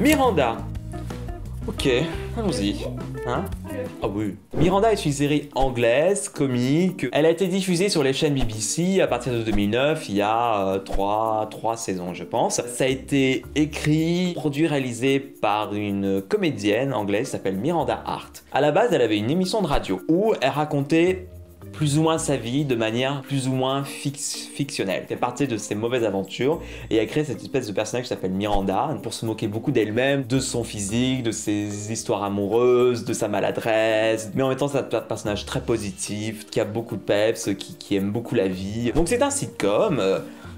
Miranda. Ok, allons-y. Hein? Ah oui. Miranda est une série anglaise, comique. Elle a été diffusée sur les chaînes BBC à partir de 2009, il y a 3 saisons je pense. Ça a été écrit, produit, réalisé par une comédienne anglaise qui s'appelle Miranda Hart. À la base, elle avait une émission de radio où elle racontait plus ou moins sa vie de manière plus ou moins fictionnelle. Elle partait de ses mauvaises aventures et a créé cette espèce de personnage qui s'appelle Miranda pour se moquer beaucoup d'elle-même, de son physique, de ses histoires amoureuses, de sa maladresse, mais en même temps c'est un personnage très positif, qui a beaucoup de peps, qui aime beaucoup la vie. Donc c'est un sitcom,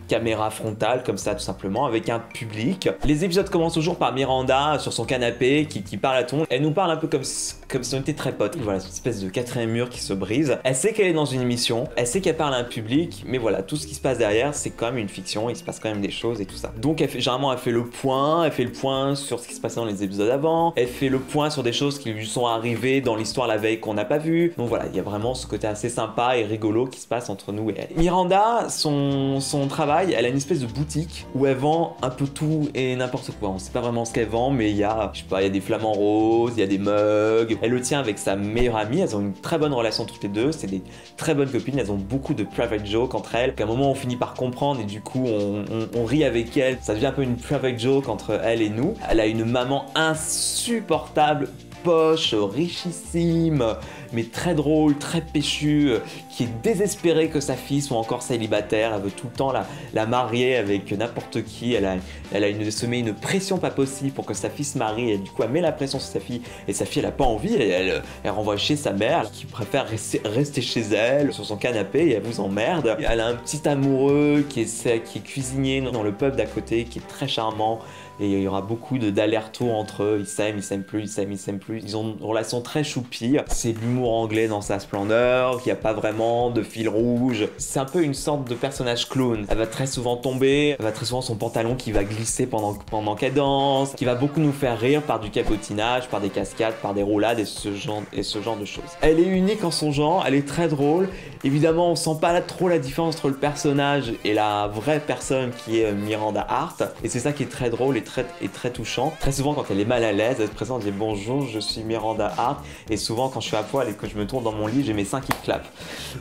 caméra frontale comme ça tout simplement avec un public. Les épisodes commencent toujours par Miranda sur son canapé qui parle à tout le monde. Elle nous parle un peu comme si on était très potes. Voilà, cette espèce de quatrième mur qui se brise. Elle sait qu'elle est dans une émission, elle sait qu'elle parle à un public, mais voilà, tout ce qui se passe derrière c'est quand même une fiction, il se passe quand même des choses et tout ça. Donc généralement elle fait le point sur ce qui se passait dans les épisodes avant, elle fait le point sur des choses qui lui sont arrivées dans l'histoire la veille qu'on n'a pas vu. Donc voilà, il y a vraiment ce côté assez sympa et rigolo qui se passe entre nous et elle. Miranda, son travail, elle a une espèce de boutique où elle vend un peu tout et n'importe quoi. On sait pas vraiment ce qu'elle vend, mais il y a, je sais pas, il y a des flamants roses, il y a des mugs. Elle le tient avec sa meilleure amie, elles ont une très bonne relation toutes les deux, c'est des très bonnes copines, elles ont beaucoup de private jokes entre elles. À un moment on finit par comprendre et du coup on rit avec elle. Ça devient un peu une private joke entre elle et nous. Elle a une maman insupportable, poche, richissime, mais très drôle, très péchue, qui est désespérée que sa fille soit encore célibataire. Elle veut tout le temps la marier avec n'importe qui. Se met une pression pas possible pour que sa fille se marie, et du coup elle met la pression sur sa fille, et sa fille elle a pas envie, elle renvoie chez sa mère, qui préfère rester chez elle, sur son canapé, et elle vous emmerde. Elle a un petit amoureux qui est cuisinier dans le pub d'à côté, qui est très charmant, et il y aura beaucoup d'allers-retours entre eux, ils s'aiment plus, ils s'aiment plus. Ils ont une relation très choupie. C'est l'humour anglais dans sa splendeur, il n'y a pas vraiment de fil rouge. C'est un peu une sorte de personnage clown. Elle va très souvent tomber, elle va très souvent son pantalon qui va glisser pendant qu'elle danse, qui va beaucoup nous faire rire par du cabotinage, par des cascades, par des roulades et ce genre de choses. Elle est unique en son genre, elle est très drôle. Évidemment, on sent pas trop la différence entre le personnage et la vraie personne qui est Miranda Hart. Et c'est ça qui est très drôle et très touchant. Très souvent, quand elle est mal à l'aise, elle se présente et dit bonjour, je suis Miranda Hart. Et souvent, quand je suis à poil et que je me tourne dans mon lit, j'ai mes seins qui clapent.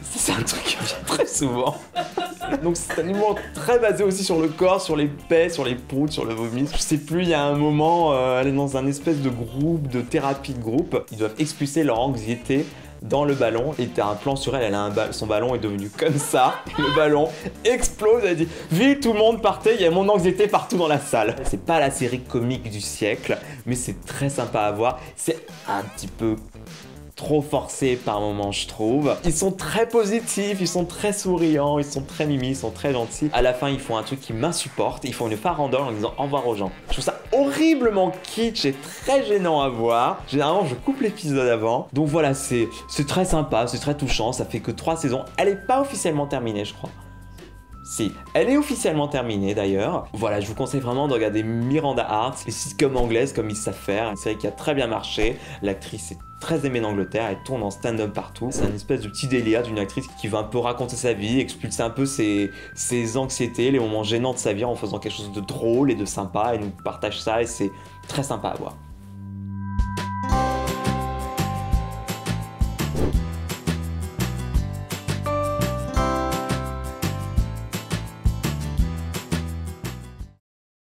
C'est un truc qui vient très souvent. Donc c'est un humour très basé aussi sur le corps, sur les pets, sur les proutes, sur le vomi. Je sais plus, il y a un moment, elle est dans un espèce de groupe, de thérapie de groupe. Ils doivent expulser leur anxiété dans le ballon, et t'as un plan sur elle, son ballon est devenu comme ça, le ballon explose, elle dit vite tout le monde partez, il y a mon anxiété partout dans la salle. C'est pas la série comique du siècle, mais c'est très sympa à voir, c'est un petit peu trop forcé par moments je trouve. Ils sont très positifs, ils sont très souriants, ils sont très mimi, ils sont très gentils. À la fin ils font un truc qui m'insupporte, ils font une farandole en disant au revoir aux gens. Je trouve ça horriblement kitsch et très gênant à voir. Généralement je coupe l'épisode avant. Donc voilà, c'est très sympa, c'est très touchant, ça fait que 3 saisons. Elle est pas officiellement terminée je crois. Si, elle est officiellement terminée d'ailleurs. Voilà, je vous conseille vraiment de regarder Miranda Hart, les sitcoms anglaises comme ils savent faire. Une série qui a très bien marché. L'actrice est très aimée d'Angleterre, elle tourne en stand-up partout. C'est un espèce de petit délire d'une actrice qui va un peu raconter sa vie, expulser un peu ses anxiétés, les moments gênants de sa vie en faisant quelque chose de drôle et de sympa. Elle nous partage ça et c'est très sympa à voir.